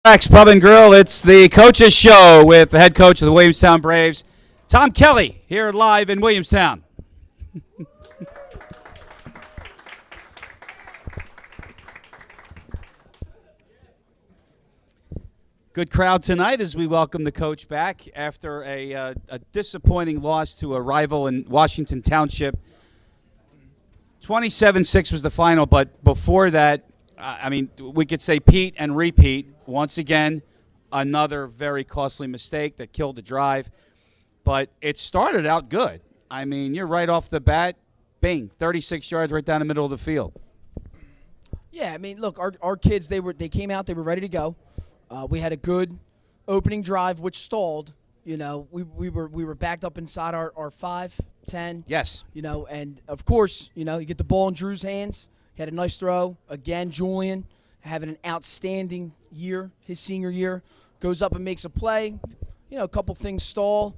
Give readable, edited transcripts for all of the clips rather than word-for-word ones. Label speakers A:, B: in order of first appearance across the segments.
A: Max Pub and Grill. It's the Coaches Show with the head coach of the Williamstown Braves, Tom Kelly, here live in Williamstown. Good crowd tonight as we welcome the coach back after a disappointing loss to a rival in Washington Township. 27-6 was the final, but before that, we could say Pete and repeat. Once again, another very costly mistake that killed the drive. But it started out good. I mean, you're right off the bat, bing, 36 yards right down the middle of the field.
B: Yeah, I mean, look, our kids, they came out, they were ready to go. We had a good opening drive, which stalled. You know, we were backed up inside our 5, 10.
A: Yes.
B: You know, and of course, you know, you get the ball in Drew's hands. He had a nice throw. Again, Julian having an outstanding year, his senior year, goes up and makes a play. You know, a couple things stall.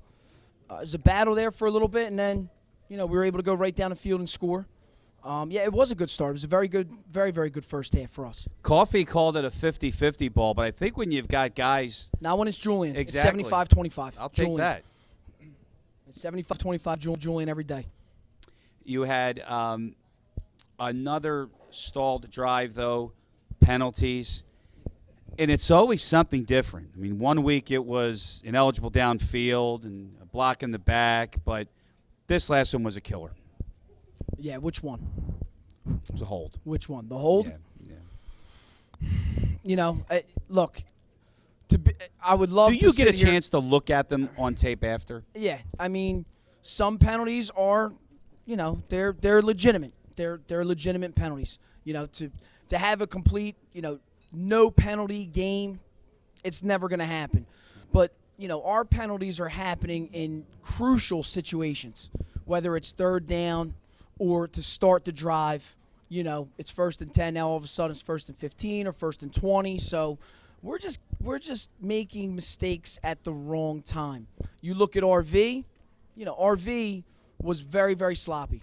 B: There's a battle there for a little bit, and then, you know, we were able to go right down the field and score. Yeah, it was a good start. It was a very good, very, very good first half for us.
A: Coffee called it a 50-50 ball, but I think when you've got guys.
B: Not when it's Julian.
A: Exactly.
B: It's 75-25.
A: I'll take
B: Julian.
A: that.
B: It's 75-25 Julian every day.
A: You had another stalled drive, though, penalties. And it's always something different. I mean, one week it was ineligible downfield and a block in the back, but this last one was a killer.
B: Yeah, which one?
A: It was a hold.
B: Which one? The hold?
A: Yeah.
B: You know, look, I would love to.
A: Do you get a chance to look at them on tape after?
B: Yeah, I mean, some penalties are, you know, they're legitimate. They're legitimate penalties. You know, to have a complete, you know, no penalty game, it's never going to happen. But, you know, our penalties are happening in crucial situations, whether it's third down or to start the drive. You know, it's 1st and 10, now all of a sudden it's 1st and 15 or 1st and 20. So we're just making mistakes at the wrong time. You look at RV, you know, RV was very, very sloppy.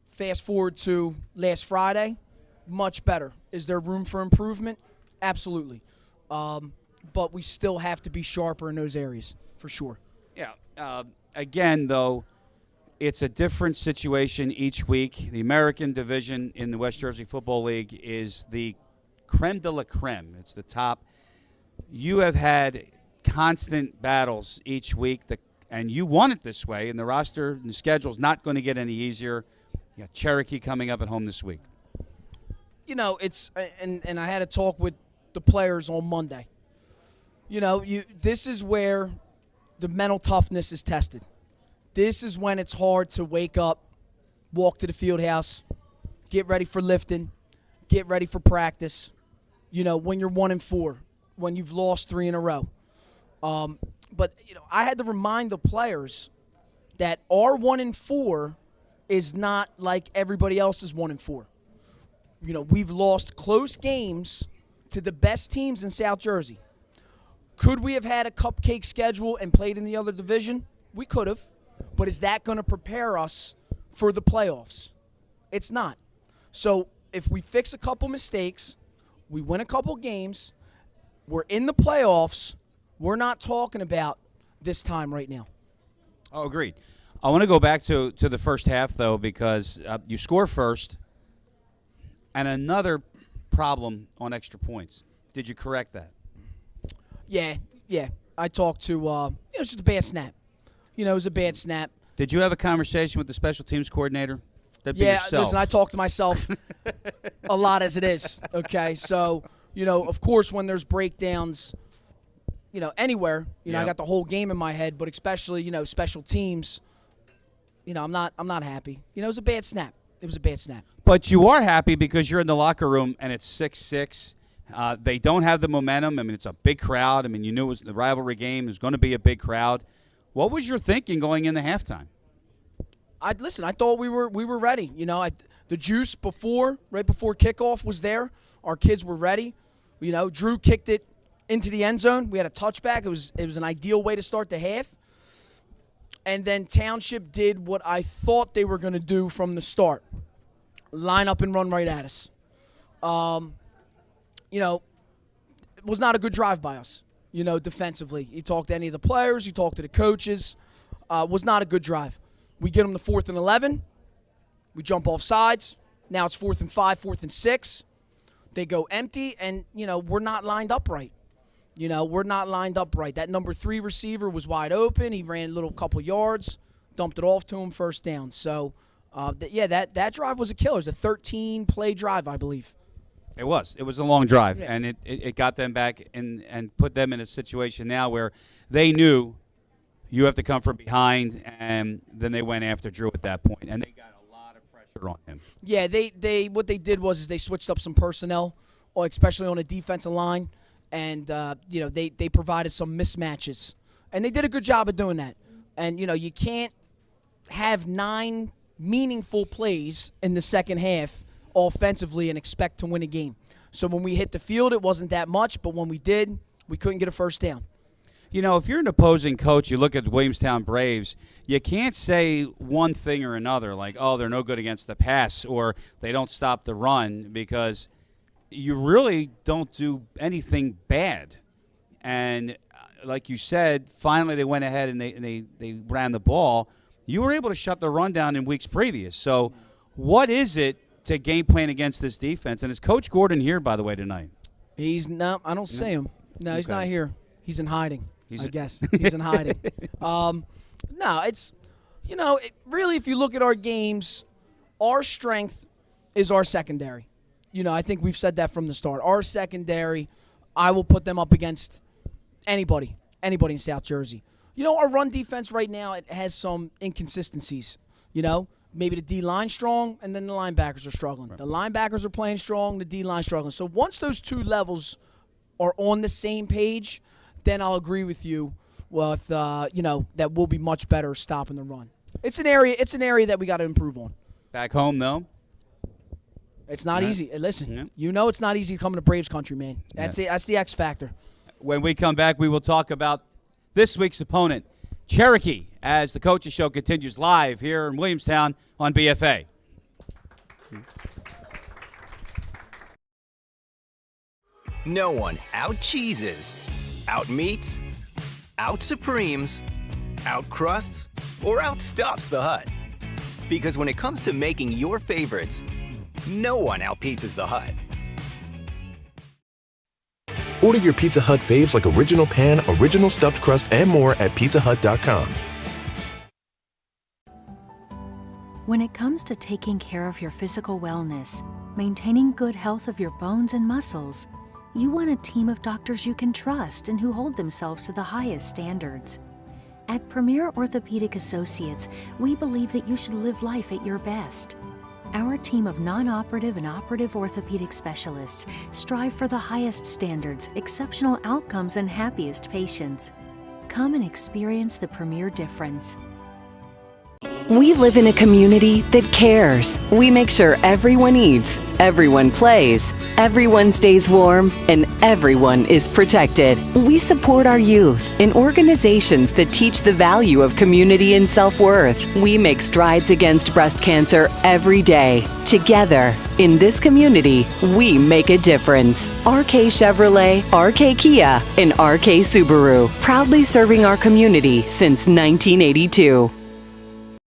B: Fast forward to last Friday, much better. Is there room for improvement? Absolutely. But we still have to be sharper in those areas, for sure.
A: Yeah. Again, though, it's a different situation each week. The American division in the West Jersey Football League is the creme de la creme. It's the top. You have had constant battles each week, and you want it this way, and the roster and the schedule is not going to get any easier. You got Cherokee coming up at home this week.
B: You know, it's and I had a talk with the players on Monday. You know, this is where the mental toughness is tested. This is when it's hard to wake up, walk to the field house, get ready for lifting, get ready for practice. You know, when you're 1-4, when you've lost 3 in a row. But, you know, I had to remind the players that our 1-4 is not like everybody else's 1-4. You know, we've lost close games to the best teams in South Jersey. Could we have had a cupcake schedule and played in the other division? We could have. But is that going to prepare us for the playoffs? It's not. So if we fix a couple mistakes, we win a couple games, we're in the playoffs, we're not talking about this time right now.
A: Oh, agreed. I want to go back to the first half, though, because you score first, and another problem on extra points. Did you correct that?
B: Yeah. I talked to, it was just a bad snap. You know, it was a bad snap.
A: Did you have a conversation with the special teams coordinator? That'd be
B: yeah,
A: yourself.
B: Listen, I talk to myself a lot as it is, okay? So, you know, of course, when there's breakdowns, you know, anywhere, you know, I got the whole game in my head, but especially, you know, special teams, you know, I'm not happy. You know, it was a bad snap. It was a bad snap.
A: But you are happy because you're in the locker room and it's 6-6. They don't have the momentum. I mean, it's a big crowd. I mean, you knew it was the rivalry game. There's going to be a big crowd. What was your thinking going into halftime?
B: I thought we were ready. You know, the juice right before kickoff was there. Our kids were ready. You know, Drew kicked it into the end zone. We had a touchback. It was an ideal way to start the half. And then Township did what I thought they were going to do from the start. Line up and run right at us. You know, was not a good drive by us, defensively. You talk to any of the players, you talk to the coaches. Was not a good drive. We get them to 4th and 11. We jump off sides. Now it's 4th and 5, 4th and 6. They go empty, and, we're not lined up right. We're not lined up right. That number 3 receiver was wide open. He ran a little couple yards, dumped it off to him, first down. So, that drive was a killer. It was a 13-play drive, I believe.
A: It was. It was a long drive,
B: Yeah.
A: and it got them back and put them in a situation now where they knew you have to come from behind, and then they went after Drew at that point, and they got a lot of pressure on him.
B: Yeah, they what they did was they switched up some personnel, especially on the defensive line, and they provided some mismatches, and they did a good job of doing that. And you can't have 9 meaningful plays in the second half offensively and expect to win a game. So when we hit the field, it wasn't that much, but when we did, we couldn't get a first down.
A: If you're an opposing coach, you look at the Williamstown Braves, you can't say one thing or another, like, oh, they're no good against the pass or they don't stop the run, because you really don't do anything bad. And like you said, finally they went ahead and they ran the ball. You were able to shut the run down in weeks previous. So what is it to game plan against this defense? And is Coach Gordon here, by the way, tonight?
B: He's not. I don't see him. No, he's
A: Okay.
B: not here. He's in hiding. I guess he's in hiding. No, it's really, if you look at our games, our strength is our secondary. I think we've said that from the start. Our secondary, I will put them up against anybody in South Jersey. Our run defense right now, it has some inconsistencies. Maybe the D-line strong, and then the linebackers are struggling. Right. The linebackers are playing strong, the D-line struggling. So once those two levels are on the same page, then I'll agree with you with that we'll be much better stopping the run. It's an area that we got to improve on.
A: Back home, though?
B: It's not easy. Listen,
A: Yeah.
B: It's not easy coming to Braves country, man. That's it. That's the X factor.
A: When we come back, we will talk about this week's opponent, Cherokee, as the Coaches Show continues live here in Williamstown on BFA.
C: No one out-cheeses, out-meats, out-supremes, out-crusts, or outstuffs the Hut. Because when it comes to making your favorites, no one out-pizzas the Hut.
D: Order your Pizza Hut faves like Original Pan, Original Stuffed Crust, and more at pizzahut.com.
E: When it comes to taking care of your physical wellness, maintaining good health of your bones and muscles, you want a team of doctors you can trust and who hold themselves to the highest standards. At Premier Orthopaedic Associates, we believe that you should live life at your best. Our team of non-operative and operative orthopedic specialists strive for the highest standards, exceptional outcomes, and happiest patients. Come and experience the Premier difference.
F: We live in a community that cares. We make sure everyone eats, everyone plays, everyone stays warm, and everyone is protected. We support our youth in organizations that teach the value of community and self-worth. We make strides against breast cancer every day. Together, in this community, we make a difference. RK Chevrolet, RK Kia, and RK Subaru, proudly serving our community since 1982.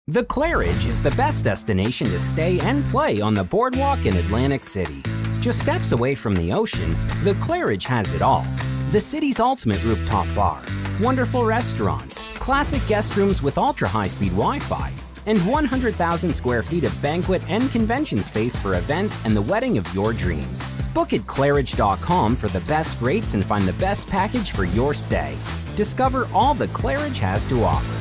C: The Claridge is the best destination to stay and play on the boardwalk in Atlantic City. Just steps away from the ocean, the Claridge has it all. The city's ultimate rooftop bar, wonderful restaurants, classic guest rooms with ultra-high-speed Wi-Fi, and 100,000 square feet of banquet and convention space for events and the wedding of your dreams. Book at Claridge.com for the best rates and find the best package for your stay. Discover all the Claridge has to offer.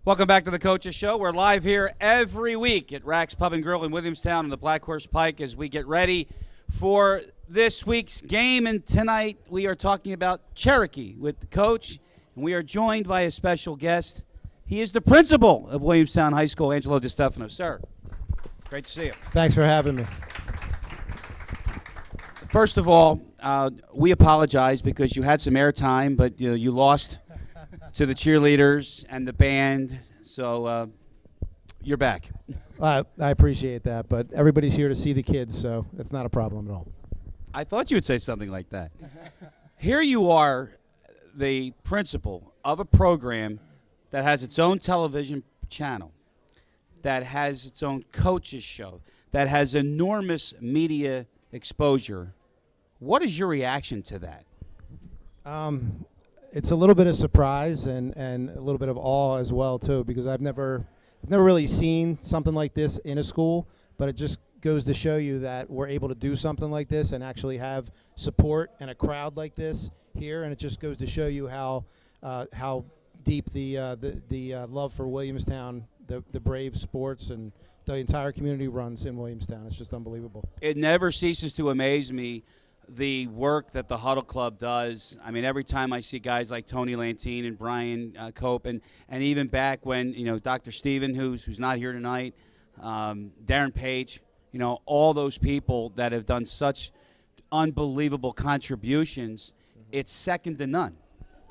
A: Welcome back to the Coaches Show. We're live here every week at Rack's Pub and Grill in Williamstown on the Black Horse Pike as we get ready for this week's game. And tonight we are talking about Cherokee with the coach, and we are joined by a special guest. He is the principal of Williamstown High School, Angelo DiStefano. Sir, great to see you.
G: Thanks for having me.
A: First of all, we apologize because you had some airtime, but you lost to the cheerleaders and the band, so you're back.
G: I appreciate that, but everybody's here to see the kids, so it's not a problem at all.
A: I thought you would say something like that. Here you are, the principal of a program that has its own television channel, that has its own coaches show, that has enormous media exposure. What is your reaction to that?
G: It's a little bit of surprise and a little bit of awe as well too, because I've never really seen something like this in a school, but it just goes to show you that we're able to do something like this and actually have support and a crowd like this here, and it just goes to show you how deep the love for Williamstown, the Brave sports, and the entire community runs in Williamstown. It's just unbelievable.
A: It never ceases to amaze me the work that the Huddle Club does. I mean, every time I see guys like Tony Lantine and Brian Cope, and even back when, Dr. Steven, who's not here tonight, Darren Page, all those people that have done such unbelievable contributions, it's second to none.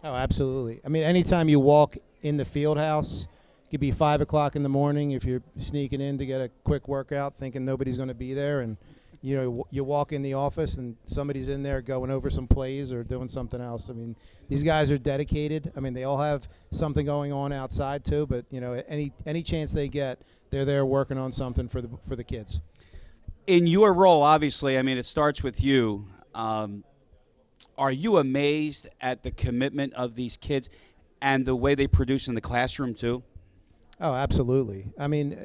G: Oh, absolutely. I mean, anytime you walk in the field house, it could be 5 o'clock in the morning if you're sneaking in to get a quick workout thinking nobody's going to be there, and you walk in the office and somebody's in there going over some plays or doing something else. I mean, these guys are dedicated. I mean, they all have something going on outside too, but any chance they get, they're there working on something for the kids.
A: In your role, obviously, I mean, it starts with you. Are you amazed at the commitment of these kids and the way they produce in the classroom too?
G: Oh, absolutely. I mean,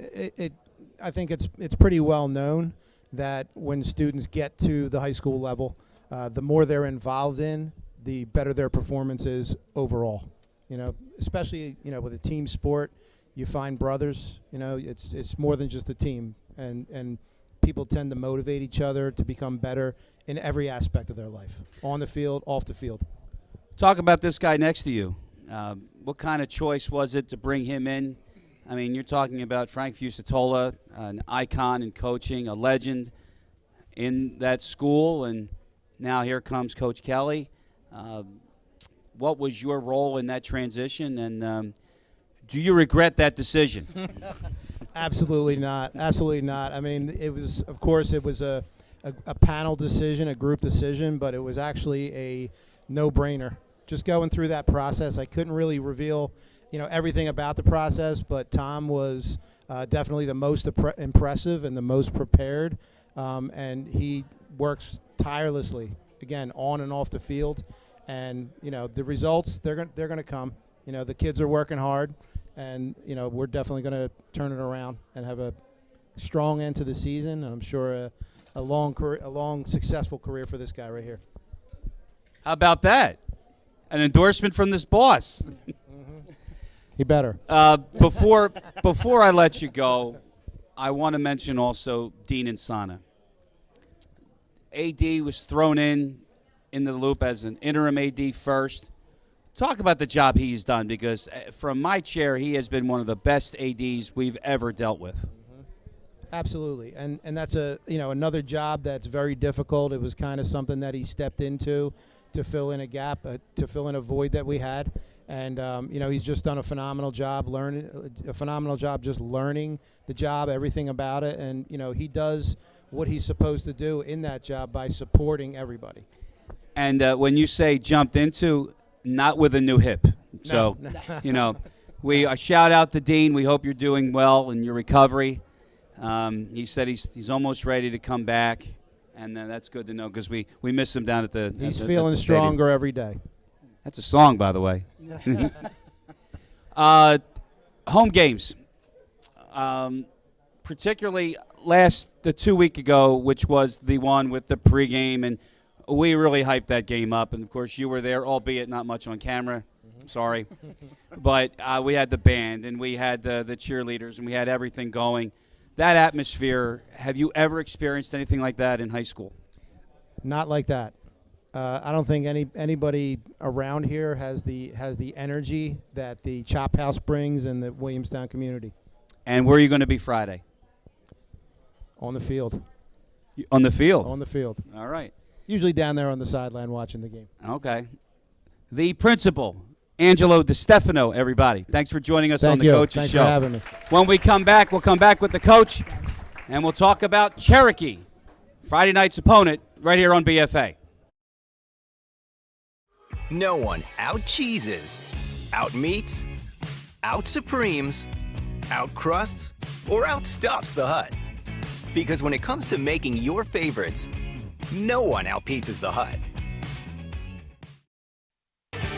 G: I think it's pretty well known that when students get to the high school level, the more they're involved in, the better their performance is overall. Especially with a team sport, you find brothers. It's more than just a team, and people tend to motivate each other to become better in every aspect of their life, on the field, off the field.
A: Talk about this guy next to you. What kind of choice was it to bring him in? I mean, you're talking about Frank Fusatola, an icon in coaching, a legend in that school, and now here comes Coach Kelly. What was your role in that transition, and do you regret that decision?
G: Absolutely not. Absolutely not. I mean, it was a panel decision, a group decision, but it was actually a no-brainer. Just going through that process, I couldn't really reveal everything about the process, but Tom was definitely the most impressive and the most prepared, and he works tirelessly, again, on and off the field, and the results, they're going to come. The kids are working hard, and we're definitely going to turn it around and have a strong end to the season, and I'm sure a long successful career for this guy right here.
A: How about that? An endorsement from this boss.
G: He better.
A: Before I let you go, I want to mention also Dean Insana. AD was thrown in the loop as an interim AD first. Talk about the job he's done, because from my chair, he has been one of the best ADs we've ever dealt with.
G: Absolutely, and that's another job that's very difficult. It was kind of something that he stepped into to fill in a gap, to fill in a void that we had. And he's just done a phenomenal job just learning the job, everything about it, and he does what he's supposed to do in that job by supporting everybody.
A: And when you say jumped into, not with a new hip. So, we shout out to Dean. We hope you're doing well in your recovery. He said he's almost ready to come back, and that's good to know, because we miss him down at the.
G: He's feeling stronger every day.
A: That's a song, by the way. Home games, particularly the 2 week ago, which was the one with the pregame, and we really hyped that game up. And of course, you were there, albeit not much on camera. Sorry. But we had the band, and we had the cheerleaders, and we had everything going. That atmosphere, have you ever experienced anything like that in high school?
G: Not like that. I don't think anybody around here has the energy that the Chop House brings in the Williamstown community.
A: And where are you going to be Friday?
G: On the field.
A: On the field?
G: On the field.
A: All right.
G: Usually down there on the sideline watching the game.
A: Okay. The principal, Angelo DiStefano, everybody. Thanks for joining us on the Coach's Show.
G: Thanks for having me.
A: When we come back, we'll come back with the coach, and we'll talk about Cherokee, Friday night's opponent, right here on BFA.
C: No one out-cheeses, out-meats, out-supremes, out-crusts, or out-stuffs the Hut. Because when it comes to making your favorites, no one out-pizzas the Hut.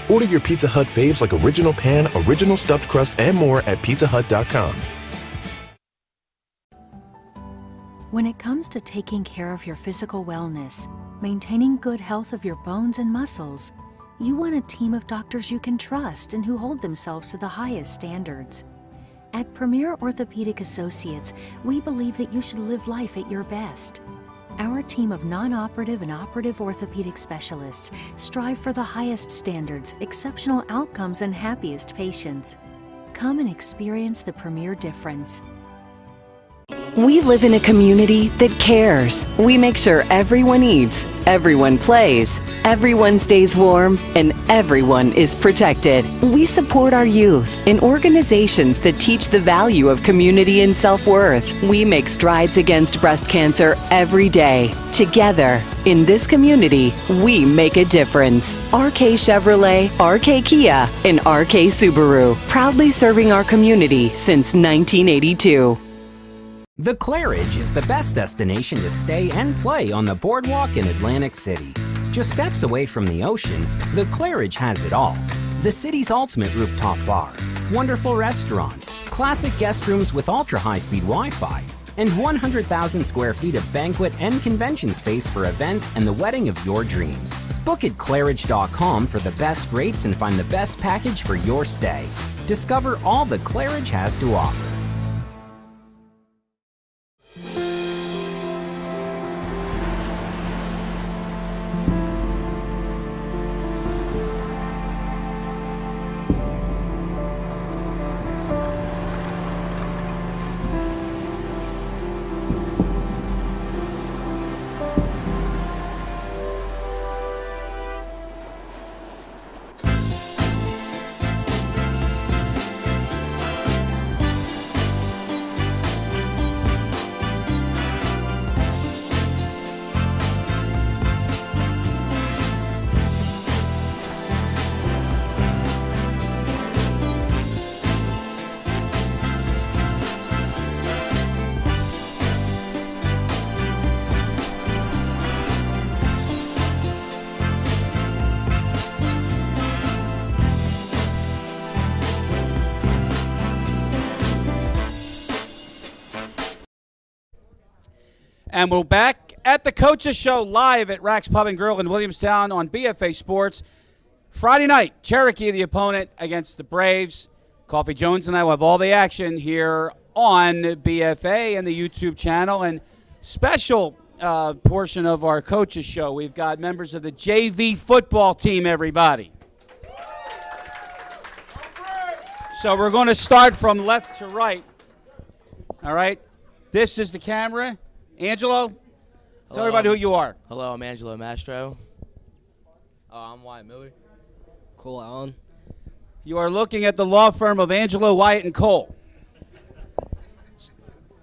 D: Order your Pizza Hut faves like Original Pan, Original Stuffed Crust, and more at pizzahut.com.
E: When it comes to taking care of your physical wellness, maintaining good health of your bones and muscles, you want a team of doctors you can trust and who hold themselves to the highest standards. At Premier Orthopaedic Associates, we believe that you should live life at your best. Our team of non-operative and operative orthopedic specialists strive for the highest standards, exceptional outcomes, and happiest patients. Come and experience the Premier difference.
F: We live in a community that cares. We make sure everyone eats, everyone plays, everyone stays warm, and everyone is protected. We support our youth in organizations that teach the value of community and self-worth. We make strides against breast cancer every day. Together, in this community, we make a difference. RK Chevrolet, RK Kia, and RK Subaru, proudly serving our community since 1982.
C: The Claridge is the best destination to stay and play on the boardwalk in Atlantic City. Just steps away from the ocean, the Claridge has it all. The city's ultimate rooftop bar, wonderful restaurants, classic guest rooms with ultra-high-speed Wi-Fi, and 100,000 square feet of banquet and convention space for events and the wedding of your dreams. Book at Claridge.com for the best rates and find the best package for your stay. Discover all the Claridge has to offer.
A: And we're back at the Coach's Show live at Rack's Pub and Grill in Williamstown on BFA Sports. Friday night, Cherokee the opponent against the Braves. Coffee Jones and I will have all the action here on BFA and the YouTube channel. And special portion of our Coach's Show, we've got members of the JV football team, everybody. So we're going to start from left to right. All right? This is the camera. Angelo, tell everybody who you are.
H: Hello, I'm Angelo Mastro.
I: I'm Wyatt Miller. Cole Allen.
A: You are looking at the law firm of Angelo, Wyatt, and Cole.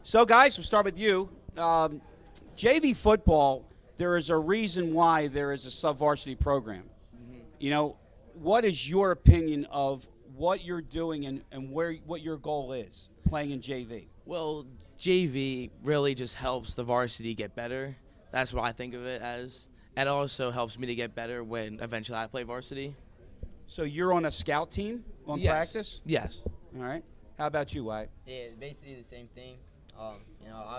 A: So, guys, we'll start with you. JV football, there is a reason why there is a sub-varsity program. Mm-hmm. You know, what is your opinion of what you're doing and what your goal is playing in JV?
H: Well, JV really just helps the varsity get better. That's what I think of it as. And it also helps me to get better when eventually I play varsity.
A: So you're on a scout team on practice?
H: Yes.
A: All right. How about you, Wyatt?
I: Yeah, basically the same thing.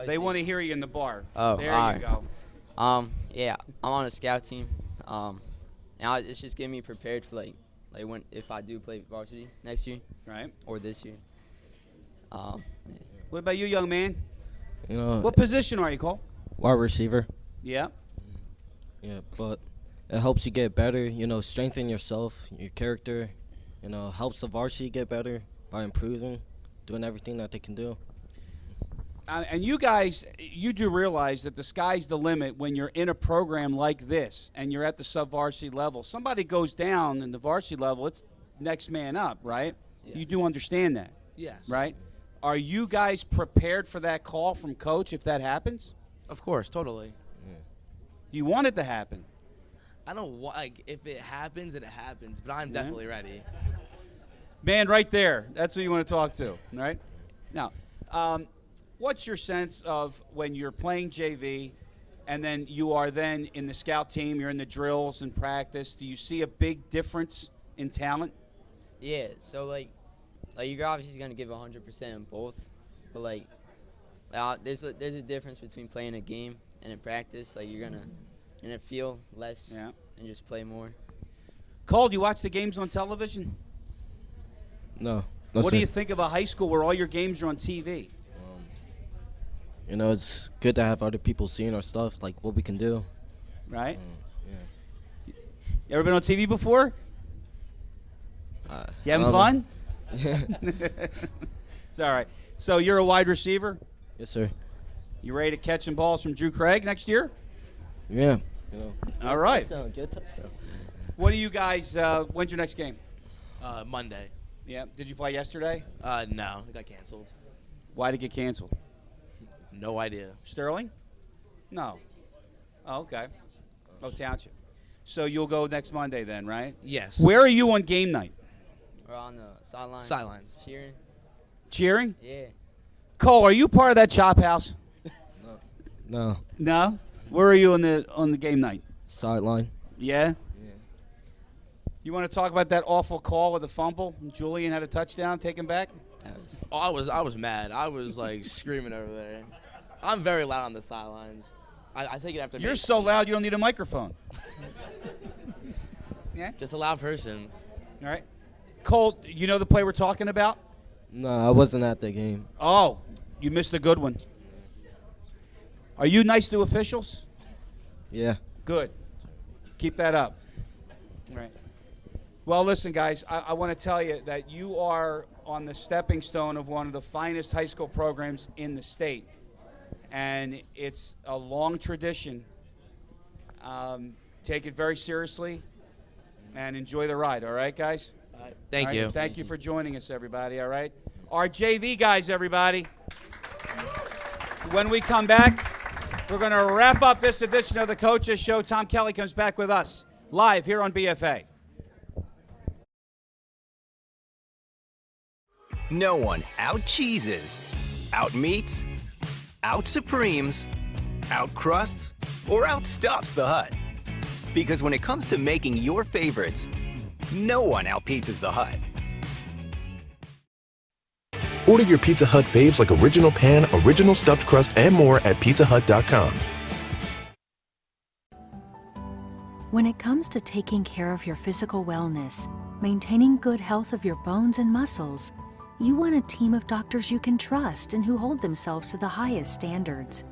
A: They want to hear you in the bar.
I: Oh,
A: there
I: all
A: you
I: right.
A: go.
I: Yeah, I'm on a scout team. And it's just getting me prepared for like like if I do play varsity next year,
A: Right.
I: or this year.
A: What about you, young man?
J: You know,
A: What position are you, Cole?
J: wide receiver.
A: Yeah.
J: Yeah, but it helps you get better. You know, strengthen yourself, your character. You know, helps the varsity get better by improving, doing everything that they can do.
A: And you guys, you do realize that the sky's the limit when you're in a program like this and you're at the sub-varsity level. Somebody goes down in the varsity level, it's next man up, right?
H: Yes.
A: You do understand that,
H: Yes.
A: right? Are you guys prepared for that call from coach if that happens?
H: Of course, totally.
A: Do you want it to happen?
H: I don't want, like, if it happens, it happens, but I'm definitely ready.
A: Man, right there. That's who you want to talk to, right? Now, what's your sense of when you're playing JV and then you are then in the scout team, you're in the drills and practice? Do you see a big difference in talent?
I: Yeah, so like you're obviously gonna give 100% in both, but there's a difference between playing a game and in practice. Like you're gonna feel less and just play more.
A: Cole, do you watch the games on television?
J: No.
A: What
J: sir.
A: do you think of a high school where all your games are on TV?
J: You know, it's good to have other people seeing our stuff, like what we can do.
A: Right?
J: Yeah.
A: You ever been on TV before? You having
J: I don't
A: fun?
J: know.
A: It's all right. So you're a wide receiver?
J: Yes, sir.
A: You ready to catch some balls from Drew Craig next year?
J: Yeah. You know.
A: All right.
J: Get a touchdown.
A: What do you guys, when's your next game?
H: Monday.
A: Yeah. Did you play yesterday?
H: No, it got canceled.
A: Why did it get canceled?
H: No idea.
A: Sterling? No. Oh, okay. Oh, Township. So you'll go next Monday then, right?
H: Yes.
A: Where are you on game night?
I: We're on the sidelines.
H: Sidelines.
I: Cheering.
A: Cheering?
I: Yeah.
A: Cole, are you part of that chop house?
J: No.
A: No? Where are you on the game night?
J: Sideline.
A: Yeah?
J: Yeah.
A: You want to talk about that awful call with the fumble? Julian had a touchdown taken back?
H: Oh, I was mad. I was like screaming over there. I'm very loud on the sidelines. I take it after.
A: You're so loud you don't need a microphone. Yeah?
H: Just a loud person.
A: All right. Cole, you know the play we're talking about?
J: No, I wasn't at the game.
A: Oh, you missed a good one. Are you nice to officials?
J: Yeah.
A: Good. Keep that up. All right. Well, listen, guys, I want to tell you that you are on the stepping stone of one of the finest high school programs in the state. And it's a long tradition. Take it very seriously and enjoy the ride, all right, guys?
H: Thank you.
A: Thank you for joining us, everybody, all right? Our JV guys, everybody. When we come back, we're going to wrap up this edition of the Coaches Show. Tom Kelly comes back with us live here on BFA.
C: No one out-cheeses, out-meats, out-supremes, out-crusts, or outstuffs the Hut. Because when it comes to making your favorites, no one out-pizzas the Hut.
D: Order your Pizza Hut faves like Original Pan, Original Stuffed Crust, and more at pizzahut.com.
E: When it comes to taking care of your physical wellness, maintaining good health of your bones and muscles, you want a team of doctors you can trust and who hold themselves to the highest standards.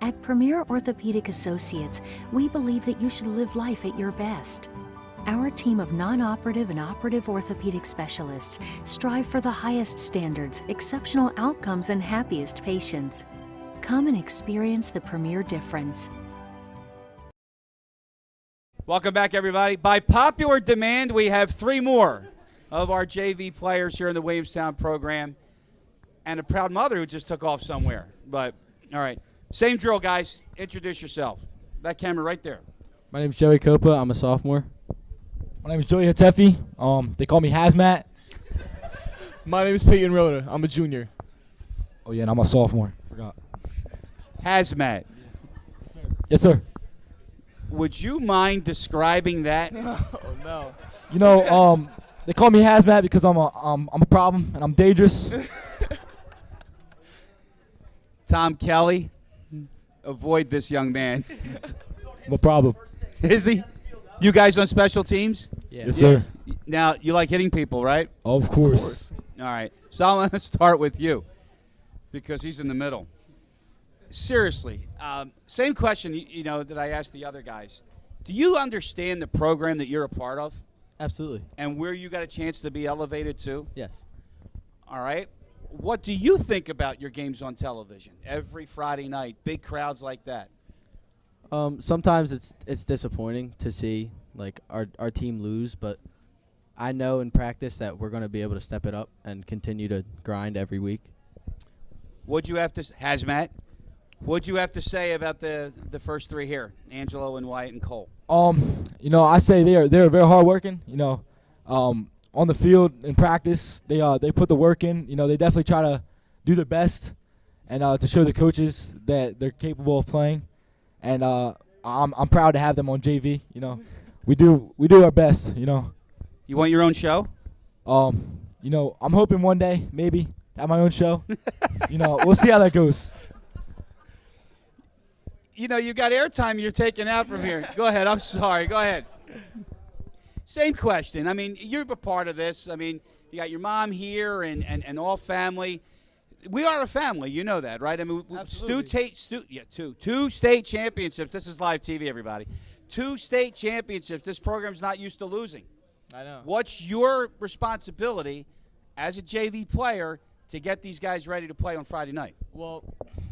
E: At Premier Orthopaedic Associates, we believe that you should live life at your best. Our team of non-operative and operative orthopedic specialists strive for the highest standards, exceptional outcomes, and happiest patients. Come and experience the Premier difference.
A: Welcome back, everybody. By popular demand, we have 3 more of our JV players here in the Williamstown program and a proud mother who just took off somewhere. But, all right. Same drill, guys. Introduce yourself. That camera right there.
K: My name is Joey Copa. I'm a sophomore. My name is Joey Hatefi. They call me Hazmat.
L: My name is Peyton Rhoda. I'm a junior.
K: Oh, yeah, and I'm a sophomore. Forgot.
A: Hazmat.
K: Yes, sir. Yes, sir.
A: Would you mind describing that?
L: Oh, no.
K: You know, they call me Hazmat because I'm a problem and I'm dangerous.
A: Tom Kelly, avoid this young man.
K: I'm a problem.
A: Is he? You guys on special teams?
K: Yeah. Yes, sir.
A: Now, you like hitting people, right?
K: Of course.
A: All right. So I'm going to start with you because he's in the middle. Seriously, same question you know that I asked the other guys. Do you understand the program that you're a part of?
M: Absolutely.
A: And where you got a chance to be elevated to?
M: Yes.
A: All right. What do you think about your games on television every Friday night, big crowds like that?
M: Sometimes it's disappointing to see like our team lose, but I know in practice that we're going to be able to step it up and continue to grind every week.
A: What'd you have to Hazmat? What'd you have to say about the first three here, Angelo and Wyatt and Cole?
K: You know, I say they're very hardworking. You know, on the field in practice, they put the work in. You know, they definitely try to do their best and to show the coaches that they're capable of playing. And I'm proud to have them on JV. You know, we do our best. You know.
A: You want your own show?
K: You know, I'm hoping one day maybe have my own show. You know, we'll see how that goes.
A: You know, you got airtime you're taking out from here. Go ahead. I'm sorry. Go ahead. Same question. I mean, you're a part of this. I mean, you got your mom here and all family. We are a family. You know that, right? I mean, two state championships. This is live TV, everybody. 2 state championships. This program's not used to losing.
L: I know.
A: What's your responsibility as a JV player to get these guys ready to play on Friday night?
L: Well,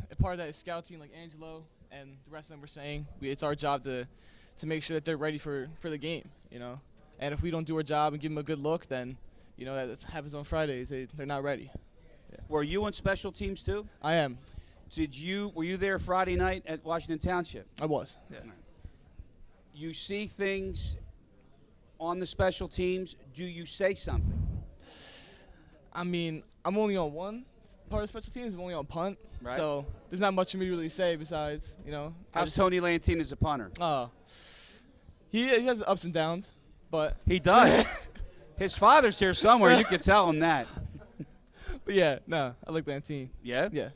L: a part of that is scouting, like Angelo and the rest of them were saying. It's our job to make sure that they're ready for the game, you know. And if we don't do our job and give them a good look, then, you know, that happens on Fridays. They're not ready. Yeah.
A: Were you on special teams too?
L: I am.
A: Were you there Friday night at Washington Township?
L: I was, yes.
A: You see things on the special teams. Do you say something?
L: I mean, I'm only on one part of special teams. I'm only on punt.
A: Right.
L: So there's not much for me to really say besides, you know.
A: How's Tony Lantin as a punter?
L: Oh. He has ups and downs, but.
A: He does. His father's here somewhere. You could tell him that.
L: But, yeah, no, I like Lantin.
A: Yeah?
L: Yeah.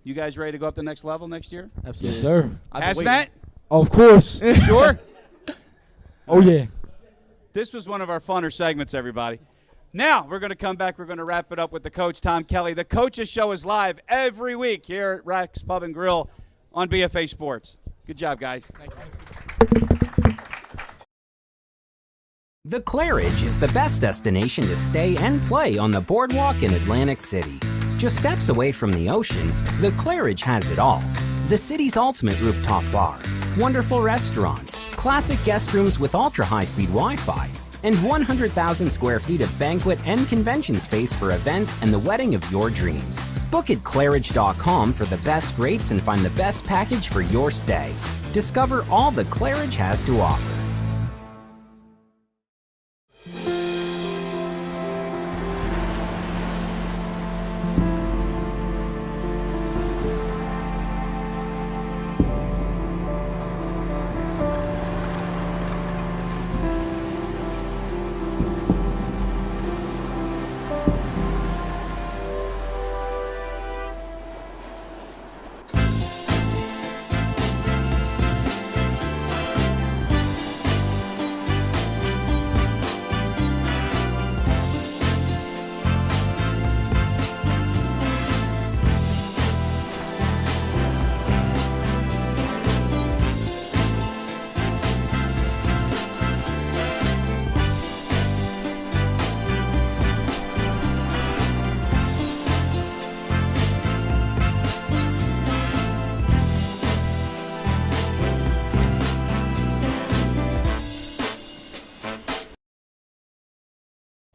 A: You guys ready to go up the next level next year?
M: Absolutely.
K: Yes, sir.
A: Hazmat?
K: Of course.
A: Sure?
K: Oh, yeah.
A: This was one of our funner segments, everybody. Now, we're going to come back. We're going to wrap it up with the coach, Tom Kelly. The Coaches Show is live every week here at Rex Pub and Grill on BFA Sports. Good job, guys.
L: Thank you.
C: The Claridge is the best destination to stay and play on the boardwalk in Atlantic City. Just steps away from the ocean, the Claridge has it all. The city's ultimate rooftop bar, wonderful restaurants, classic guest rooms with ultra-high-speed Wi-Fi, and 100,000 square feet of banquet and convention space for events and the wedding of your dreams. Book at Claridge.com for the best rates and find the best package for your stay. Discover all the Claridge has to offer.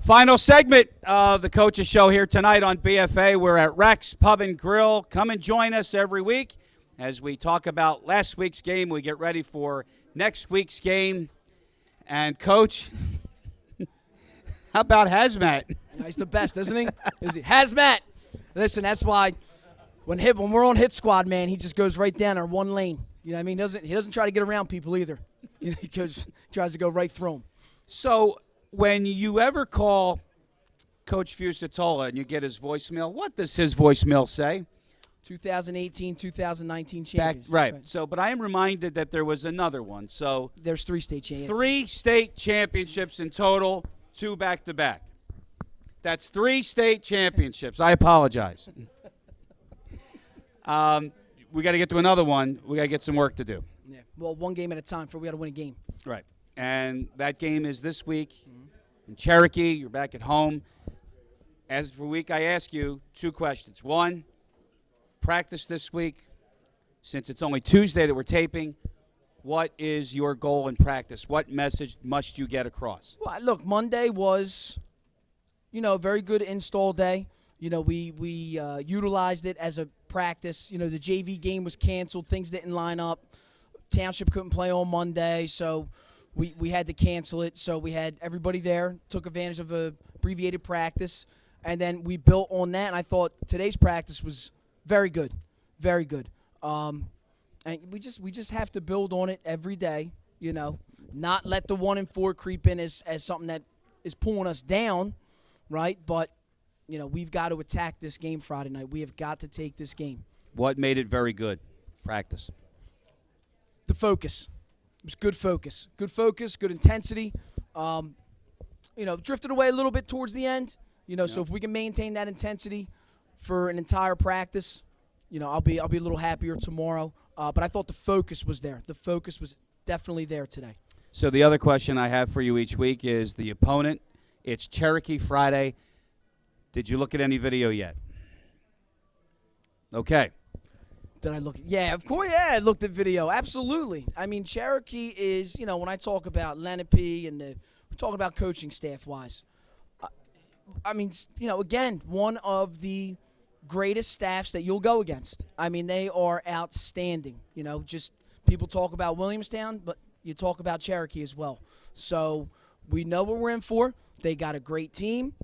A: Final segment of the Coaches Show here tonight on BFA. We're at Rex Pub and Grill. Come and join us every week as we talk about last week's game. We get ready for next week's game. And, Coach, how about Hazmat?
B: He's the best, isn't he? Is he? Hazmat. Listen, that's why when we're on hit squad, man, he just goes right down our one lane. You know what I mean? He doesn't try to get around people either. You know, he tries to go right through them.
A: So when you ever call Coach Fusatola and you get his voicemail, what does his voicemail say?
B: 2018, 2019 champions.
A: Right. So, but I am reminded that there was another one. So
B: there's 3 state championships.
A: 3 state championships in total, 2 back-to-back. That's 3 state championships. I apologize. We got to get to another one. We got to get some work to do.
B: Yeah. Well, one game at a time. We got to win a game.
A: Right. And that game is this week in Cherokee. You're back at home. As for week, I ask you 2 questions. 1, practice this week. Since it's only Tuesday that we're taping, what is your goal in practice? What message must you get across?
B: Well, look, Monday was, a very good install day. We utilized it as a practice. The JV game was canceled. Things didn't line up. Township couldn't play on Monday, so we had to cancel it. So we had everybody there, took advantage of a abbreviated practice, and then we built on that. And I thought today's practice was very good, very good. And we just have to build on it every day. Not let the 1-4 creep in as something that is pulling us down, right? But we've got to attack this game Friday night. We have got to take this game.
A: What made it very good? Practice.
B: The focus. It was good focus. Good focus, good intensity. Drifted away a little bit towards the end. So if we can maintain that intensity for an entire practice, I'll be a little happier tomorrow. But I thought the focus was there. The focus was definitely there today.
A: So the other question I have for you each week is the opponent. It's Cherokee Friday. Did you look at any video yet? Okay.
B: Did I look? Yeah, of course. Yeah, I looked at video. Absolutely. I mean, Cherokee is, when I talk about Lenape and we're talking about coaching staff-wise. Again, one of the greatest staffs that you'll go against. I mean, they are outstanding. Just people talk about Williamstown, but you talk about Cherokee as well. So we know what we're in for. They got a great team.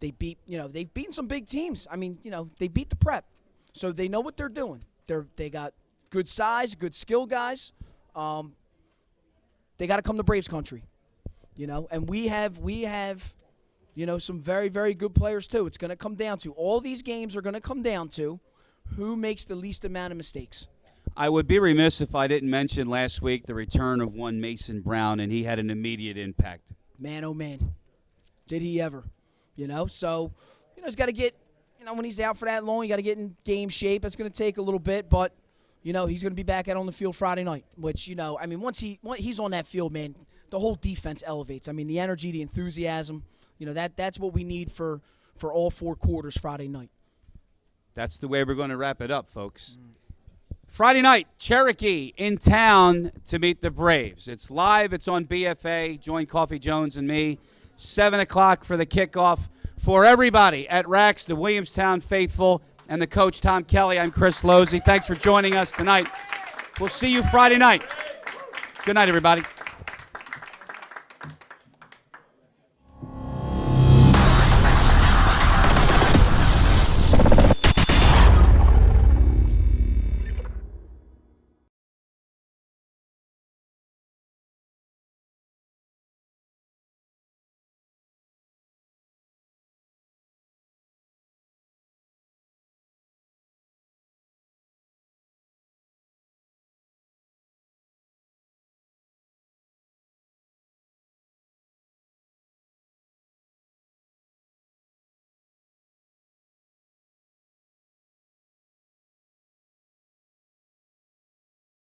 B: They've beaten some big teams. I mean, they beat the Prep. So they know what they're doing. They got good size, good skill guys. They got to come to Braves country, and we have some very, very good players too. It's going to come down to all these games are going to come down to who makes the least amount of mistakes.
A: I would be remiss if I didn't mention last week the return of one Mason Brown, and he had an immediate impact.
B: Man, oh man, did he ever? So he's got to get. When he's out for that long, you got to get in game shape. It's going to take a little bit, but, he's going to be back out on the field Friday night, which, once he's on that field, man, the whole defense elevates. I mean, the energy, the enthusiasm, that's what we need for all 4 quarters Friday night.
A: That's the way we're going to wrap it up, folks. Friday night, Cherokee in town to meet the Braves. It's live. It's on BFA. Join Coffee Jones and me. 7 o'clock for the kickoff. For everybody at Rax, the Williamstown faithful, and the coach, Tom Kelly, I'm Chris Lozzi. Thanks for joining us tonight. We'll see you Friday night. Good night, everybody.